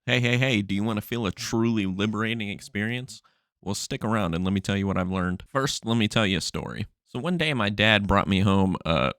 Hey, hey, hey, do you want to feel a truly liberating experience? Well, stick around and let me tell you what I've learned. First, let me tell you a story. So, one day my dad brought me home a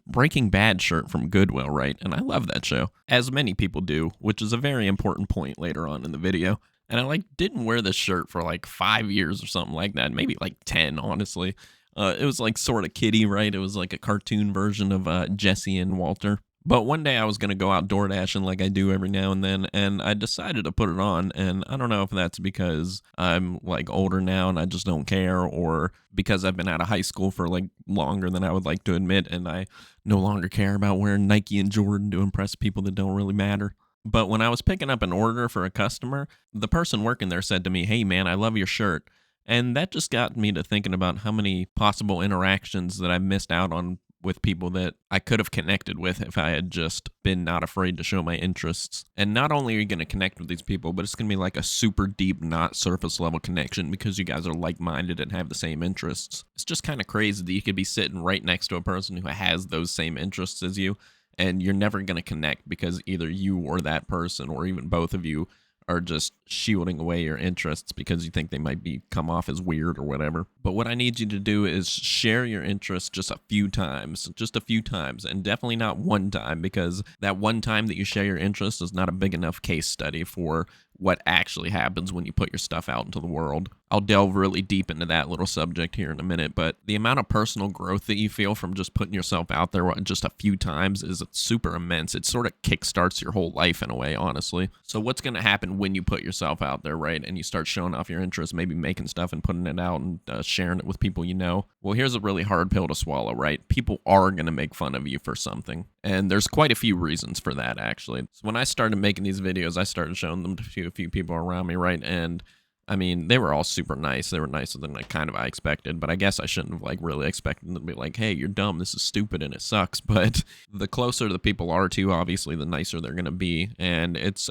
Breaking Bad shirt from Goodwill, right? And I love that show, as many people do, which is a very important point later on in the video. And I didn't wear this shirt for like 5 years or something like that, maybe like 10, honestly. It was like sort of kiddie, right? It was like a cartoon version of Jesse and Walter. But one day I was going to go out door dashing like I do every now and then, and I decided to put it on. And I don't know if that's because I'm like older now and I just don't care, or because I've been out of high school for like longer than I would like to admit, and I no longer care about wearing Nike and Jordan to impress people that don't really matter. But when I was picking up an order for a customer, the person working there said to me, "Hey man, I love your shirt." And that just got me to thinking about how many possible interactions that I missed out on with people that I could have connected with if I had just been not afraid to show my interests. And not only are you going to connect with these people, but it's going to be like a super deep, not surface level connection because you guys are like minded and have the same interests. It's just kind of crazy that you could be sitting right next to a person who has those same interests as you, and you're never going to connect because either you or that person, or even both of you, are just shielding away your interests because you think they might be come off as weird or whatever. But what I need you to do is share your interests just a few times, and definitely not one time, because that one time that you share your interests is not a big enough case study for what actually happens when you put your stuff out into the world. I'll delve really deep into that little subject here in a minute, but the amount of personal growth that you feel from just putting yourself out there just a few times is super immense. It sort of kickstarts your whole life in a way, honestly. So what's going to happen when you put yourself out there, right, and you start showing off your interests, maybe making stuff and putting it out and sharing it with people you know? Well, here's a really hard pill to swallow, right? People are going to make fun of you for something. And there's quite a few reasons for that, actually. So when I started making these videos, I started showing them to a few people around me, right? And I mean, they were all super nice. They were nicer than I expected, but I guess I shouldn't have like really expected them to be like, "Hey, you're dumb. This is stupid and it sucks." But the closer the people are to, obviously, the nicer they're going to be. And it's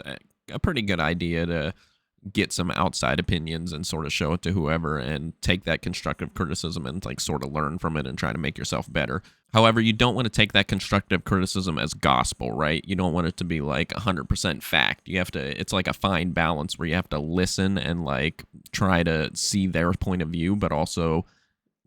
a pretty good idea to get some outside opinions and sort of show it to whoever and take that constructive criticism and like sort of learn from it and try to make yourself better. However, you don't want to take that constructive criticism as gospel, right? You don't want it to be like 100% fact. You have to, it's like a fine balance where you have to listen and like try to see their point of view, but also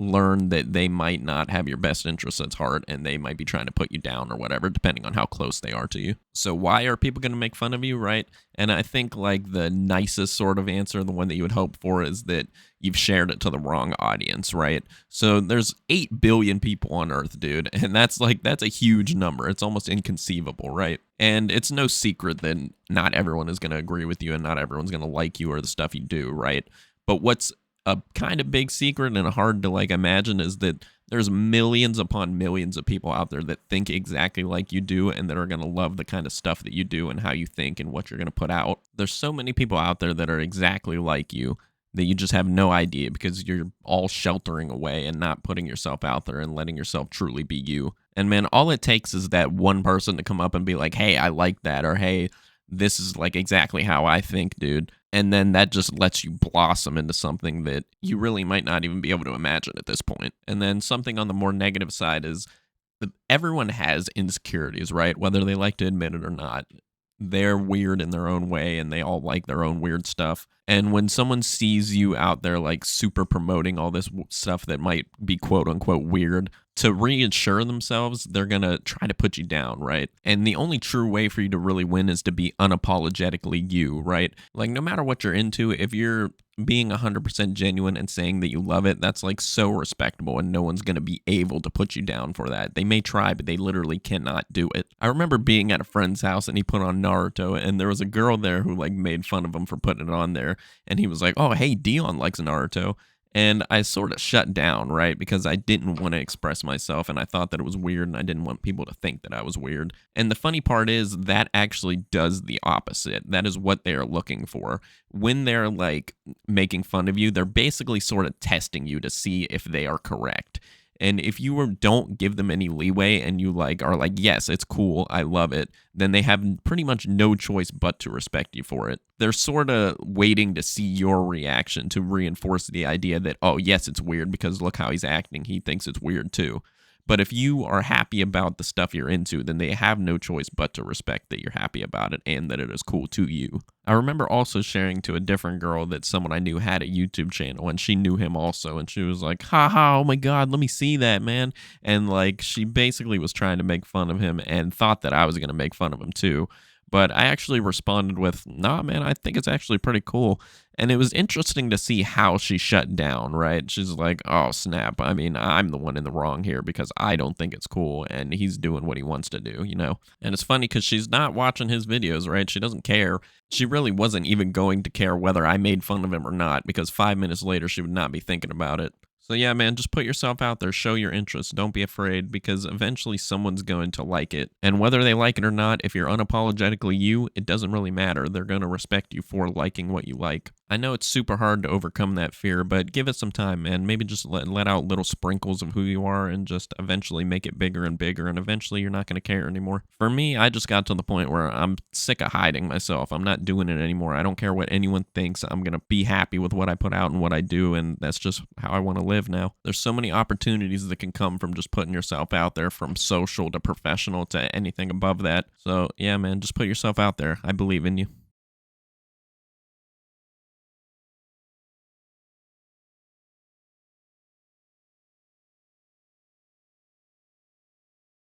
learn that they might not have your best interests at heart and they might be trying to put you down or whatever, depending on how close they are to you. So why are people going to make fun of you, right? And I think like the nicest sort of answer, the one that you would hope for, is that you've shared it to the wrong audience, right? So there's 8 billion people on Earth, dude, and that's a huge number. It's almost inconceivable, right? And it's no secret that not everyone is going to agree with you and not everyone's going to like you or the stuff you do, right? But what's a kind of big secret and hard to like imagine is that there's millions upon millions of people out there that think exactly like you do and that are going to love the kind of stuff that you do and how you think and what you're going to put out. There's so many people out there that are exactly like you that you just have no idea because you're all sheltering away and not putting yourself out there and letting yourself truly be you. And man, all it takes is that one person to come up and be like, "Hey, I like that," or "Hey, this is like exactly how I think, dude." And then that just lets you blossom into something that you really might not even be able to imagine at this point. And then something on the more negative side is that everyone has insecurities, right? Whether they like to admit it or not. They're weird in their own way and they all like their own weird stuff. And when someone sees you out there like super promoting all this stuff that might be quote unquote weird, to reassure themselves, they're going to try to put you down, right? And the only true way for you to really win is to be unapologetically you, right? Like, no matter what you're into, if you're being 100% genuine and saying that you love it, that's like so respectable, and no one's going to be able to put you down for that. They may try, but they literally cannot do it. I remember being at a friend's house and he put on Naruto, and there was a girl there who like made fun of him for putting it on there, and he was like, "Oh, hey, Dion likes Naruto." And I sort of shut down, right? Because I didn't want to express myself and I thought that it was weird and I didn't want people to think that I was weird. And the funny part is that actually does the opposite. That is what they are looking for. When they're like making fun of you, they're basically sort of testing you to see if they are correct. And if don't give them any leeway and you like are like, "Yes, it's cool, I love it," then they have pretty much no choice but to respect you for it. They're sort of waiting to see your reaction to reinforce the idea that, "Oh, yes, it's weird because look how he's acting. He thinks it's weird too." But if you are happy about the stuff you're into, then they have no choice but to respect that you're happy about it and that it is cool to you. I remember also sharing to a different girl that someone I knew had a YouTube channel and she knew him also. And she was like, haha, oh my God, let me see that, man. And like, she basically was trying to make fun of him and thought that I was going to make fun of him too. But I actually responded with, nah, man, I think it's actually pretty cool. And it was interesting to see how she shut down, right? She's like, oh, snap. I mean, I'm the one in the wrong here because I don't think it's cool and he's doing what he wants to do, you know? And it's funny because she's not watching his videos, right? She doesn't care. She really wasn't even going to care whether I made fun of him or not because 5 minutes later, she would not be thinking about it. So yeah, man, just put yourself out there, show your interest, don't be afraid because eventually someone's going to like it. And whether they like it or not, if you're unapologetically you, it doesn't really matter. They're going to respect you for liking what you like. I know it's super hard to overcome that fear, but give it some time, man. Maybe just let out little sprinkles of who you are and just eventually make it bigger and bigger, and eventually you're not going to care anymore. For me, I just got to the point where I'm sick of hiding myself. I'm not doing it anymore. I don't care what anyone thinks. I'm going to be happy with what I put out and what I do, and that's just how I want to live now. There's so many opportunities that can come from just putting yourself out there, from social to professional to anything above that. So, yeah, man, just put yourself out there. I believe in you.